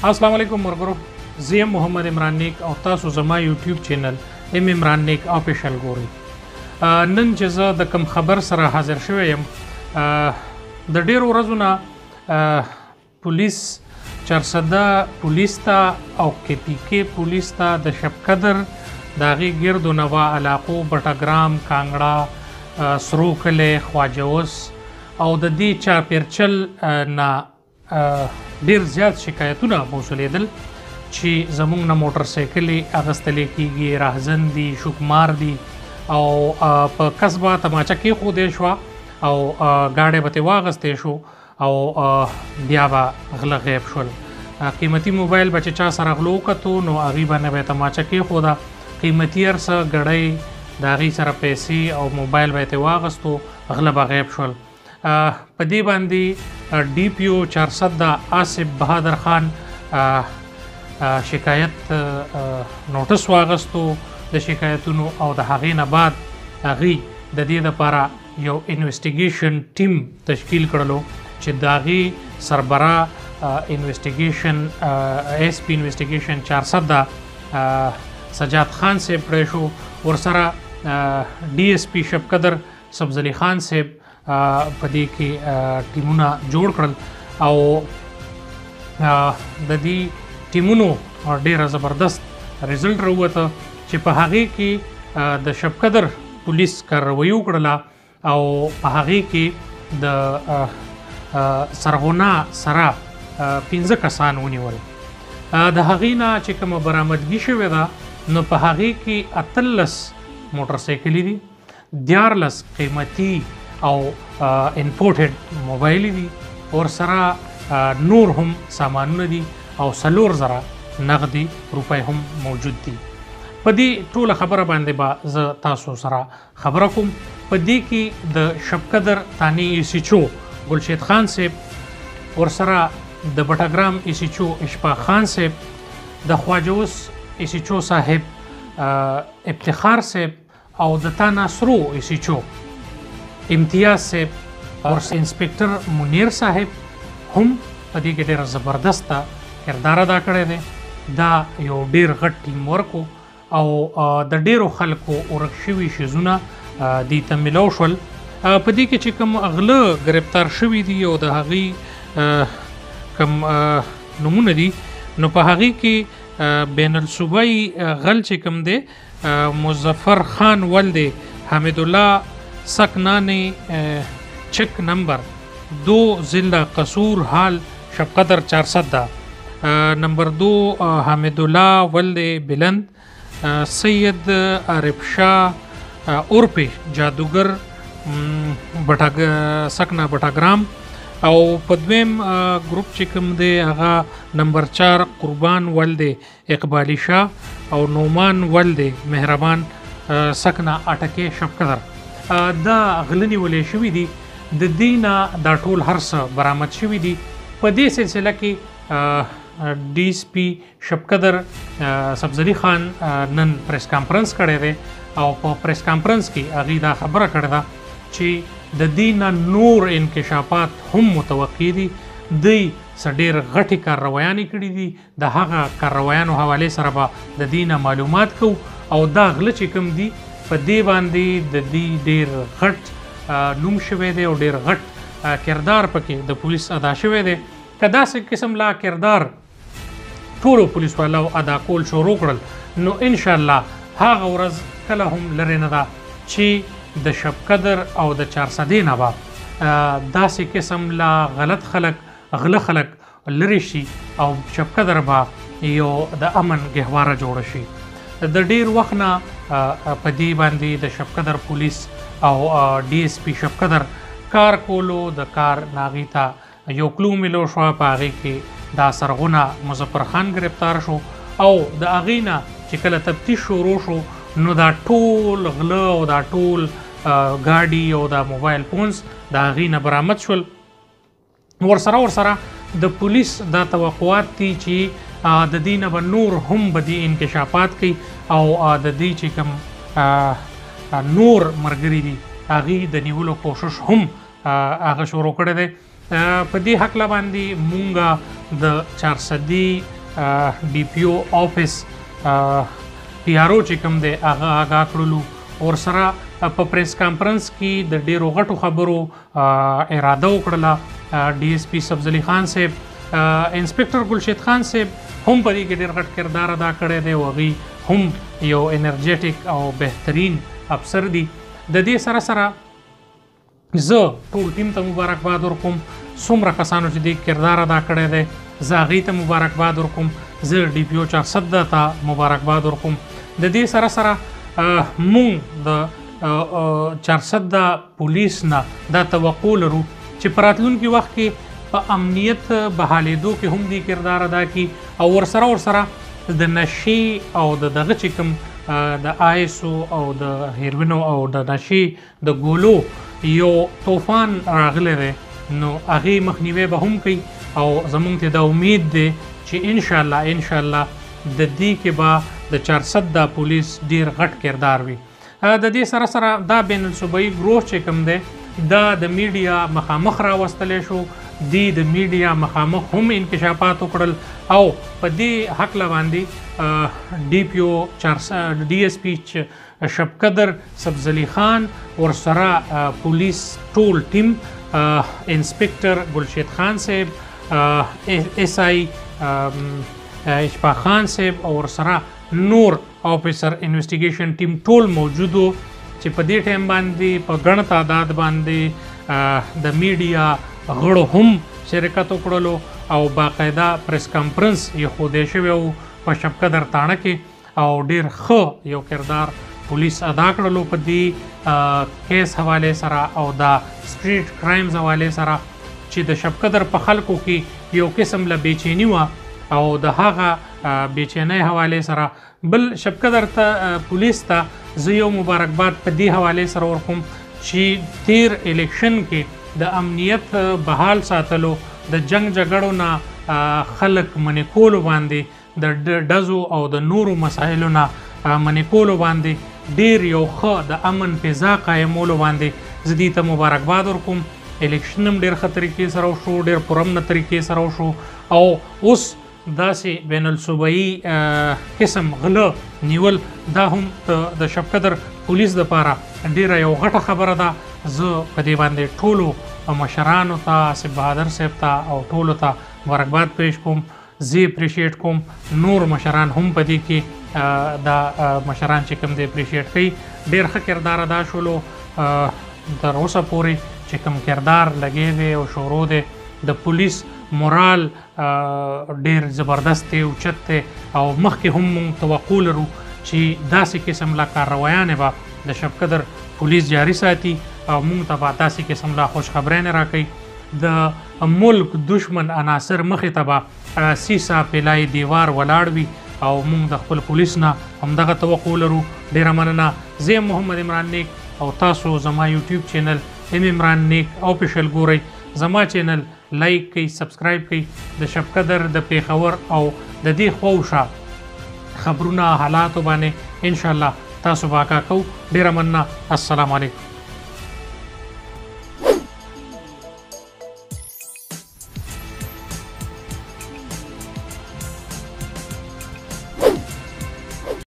السلام علیکم مرګرو، زه محمد عمران نیک او تاسو زما یوټیوب چینل عمران نیک افیشل ګورئ. نن چې زه د کوم خبر سره حاضر شوی یم، د ډیرو ورځو نه پولیس چارسده پولیس ته او کې پی کې پولیس ته د شب قدر د هغې ګردو نوا علاقو بټګرام، کانګړه، سرو کلی، خواجه اوس او د دې چاپیرچل نه ډیر زیات شکایتونه موصولېدل چې زموږ نه موټر سایکلې اخیستلی کېږي، راهزن دي، شوکمار دي او په کسبه تماچه کېښودی شوه او ګاډی به ترې واخیستی شو او بیا به غله غیب شول. قیمتي موبایل به چې چا سره غلو وکتو نو هغې باندې به یې تماچه کېښوده، قیمتي هر څه ګړۍ د هغې سره پیسې او موبایل به یې ترې واخیستو، غله به غیب شول. په دې باندې ډي پي او 410 آصف بهادر خان شکایت نوټس واخیستو د شکایتونو او د هغې نه بعد هغې د دې دپاره یو انویسټیګیشن ټیم تشکیل کړلو چې د هغې سربراہ انویسټیګیشن ایس پي انویسټیګیشن 410 سجاد خان صاحب کړی شو، ورسره ډي ایس پي شب قدر سبزلي خان صاحب په دې کې ټیمونه جوړ کړل او د دې ټیمونو ډیره زبردست ریزلټ راووته چې په هغې کې د شب قدر پولیس کاروایي وکړله او په هغې کې د سرغنا سره 15 کسان ونیول. د هغې نه چې کومه برآمدګي شوې ده نو په هغې کې 18 موټر سایکلې دي، 14 قیمتي او انپورټډ موبایل دي، ورسره نور هم سامانونه دي او 4000 نغدي روپۍ هم موجود دي. په دې ټوله خبره باندې به زه تاسو سره خبره کوم. په دې کې د شب قدر تانی ایسیچو ګلشید خان صاحب، ورسره د بټګرام ایسیچو اشفاق خان صاحب، د خواجه اوس ایسیچو صاحب افتخار صاحب او د تانا سرو ایسیچو امتیاز صاحب او انسپکټر منیر صاحب هم په دې کې ډېر زبردسته کردار ادا کړی دی. دا یو ډېر غټ ټیم ورک او د ډېرو خلکو ورک شوي شیزونه دې ته میلاو شول. په دې کې چې کوم غله ګرفتار شوي دي او د هغې کوم نومونه دي نو په هغې کې بین الصوبایي غل چې کوم دی مظفر خان ولد حمید الله سکنانی چک نمبر 2 ضلع قصور حال شب قدر 410 نمبر 2 حمید الله ولد بلند سید عارف شاه عرف جادوگر سکنا بټګرام او په دویم ګروپ چې کوم دی هغه نمبر 4 قربان ولد اقبالی شاه او نومان ولد مهربان سکنا اټکې شب قدر. دا غلنی ولې شوي دي، د دې نه دا ټول هر څه برآمد شوي دي. په دې سلسله کې ډي ایس پي شب قدر سبزلي خان نن پریس کانفرنس کړی دی او په پریس کانفرنس کې هغې دا خبره کړې ده چې د دې نه نور انکشافات هم متوقع دي. دوی څه ډېر غټې کاروایانې کړي دي، د هغه کاروایانو حوالې سره به د دې نه معلومات کوو او دا غله چې کوم دي په دې باندې د دې ډېر غټ نوم شوی دی او ډېر غټ کردار پکې د پولیس ادا شوی دی. که داسې قسم لا کردار ټولو پولیس والو ادا کول شروع کړل نو انشاءالله هغه ورځ کله هم لرې نه ده چې د شب قدر او د 410 نه به داسې قسم لا غلط خلک غله خلک لرې شي او شب قدر به یو د امن ګهواره جوړه شي. د ډیر وخت نه په دې باندې د شب قدر پولیس او ډي ایس پي شب قدر کار کولو، د کار ناغې ته یو کلو میلو شوه، په هغې کې دا سرغونه مظفر خان ګرفتار شو او د هغې نه چې کله تفتیش شروع شو نو دا ټول غله او دا ټول ګاډي او دا موبایل فونز د هغې نه برآمد شول. ورسره د پولیس دا توقعات دي چې د دې نه به نور هم به دې انکشافات کوي او د دې چې کوم نور ملګري دي هغې د نیولو کوشش هم هغه شروع کړی دی. په دې هکله باندې مونږ د 410 ډي پی او افیس پی آر او چې کوم دی هغه آګاه کړلو. ورسره په پریس کانفرنس کې د ډیرو غټو خبرو اراده وکړله. ډي ایس پي سبزلي خان صاحب، انسپکټر ګلشید خان صاحب هم په دې کې ډېر غټ کردار ادا کړی دی او هغوی هم یو انرجیټک او بهترین افسر دي. د دې سره سره زه ټول ټیم ته مبارکباد ورکوم. څومره کسانو چې دې کردار ادا کړی دی زه هغوی ته مبارکباد ورکوم. زه ډي پي او 410 ته مبارکباد ورکوم. د دې سره سره مونږ د 410 پولیس نه دا توقع لرو چې په راتلونکي وخت کې په امنیت بحالېدو کې هم دې کردار ادا کړي او ورسره د نشې او د دغه چې کوم د آیسو او د هیروینو او د نشې د ګولو یو طوفان راغلی دی نو هغې مخنیوی به هم کوي او زمونږ ته دا امید دی چې انشاءالله د دې کې به د 410 پولیس ډیر غټ کردار وي. د دې سره سره دا بین الصوبایي ګروه چې کوم دی دا د میډیا مخامخ راوستلی شو. دی د میډیا مخامخ هم انکشافات وکړل او په دې هکله باندې ډي پي او ډي ایس پي شبقدر سبزلي خان ورسره پولیس ټول ټیم انسپکټر ګلشید خان صاحب ایس آی اشفاق خان صاحب او ورسره نور آفیسر انویسټیګیشن ټیم ټول موجود وو چې په دې ټایم باندې په ګڼ تعداد باندې د میډیا غړو هم شرکت وکړلو او باقاعده پریس کانفرنس یې ښودی شوی و په شبقدر تاڼه کې او ډیر ښه یو کردار پولیس ادا کړلو په دې کیس حوالې سره او دا سټریټ کرایمز حوالې سره چې د شبقدر په خلکو کې یو قسم له بېچیني وه او د هغه بېچینۍ حوالې سره بل شبقدر ته پولیس ته زه یو مبارکباد په دې حوالې سره ورکوم چې تیر الیکشن کې د امنیت بحال ساتلو د جنگ جګړو نه خلک منې کولو باندې د ډزو او د نورو مسایلو نه منې کولو باندې ډیر یو ښه د امن فضا قایمولو باندې زه دې ته مبارکباد ورکوم. الیکشن هم ډیر ښه طریقې سره وشو، ډیر پرامنه طریقې سره وشو او اوس داسې بین الصوبایي قسم غله نیول دا هم د شبقدر پولیس دپاره ډیره یو غټه خبره ده. زه په دې باندې ټولو مشرانو ته آصف بهادر صاحب ته او ټولو ته مبارکباد پیش کوم. زه اپریشیټ کوم نور مشران هم په دې کې دا مشران چې کوم دی اپریشیټ کوي. ډیر ښه کردار ادا شولو تر اوسه پورې چې کوم کردار لګی دی او شروع دی. د پولیس مورال ډیر زبردست دی، اوچت دی او مخکې هم مونږ توقع لرو چې داسې قسم لا کاررویانې به د شبقدر پولیس جاري ساتي او مونږ ته به داسې قسم لا خوشخبرانې راکوي. د ملک دشمن عناصر مخې ته به سیسا پلای دیوار ولاړ وي او مونږ د خپل پولیس نه همدغه توقع لرو. ډیره مننه. زه محمد عمران نیک او تاسو زما یوټیوب چینل عمران نیک آفیشل ګورئ. زما چینل لایک کړئ، سبسکرایب کړئ. د شبقدر د پیښور او د دې خواوشا خبرونه حالاتو باندې انشاءالله تاسو به آګاه کوو. ډیره مننه. السلام علیکم.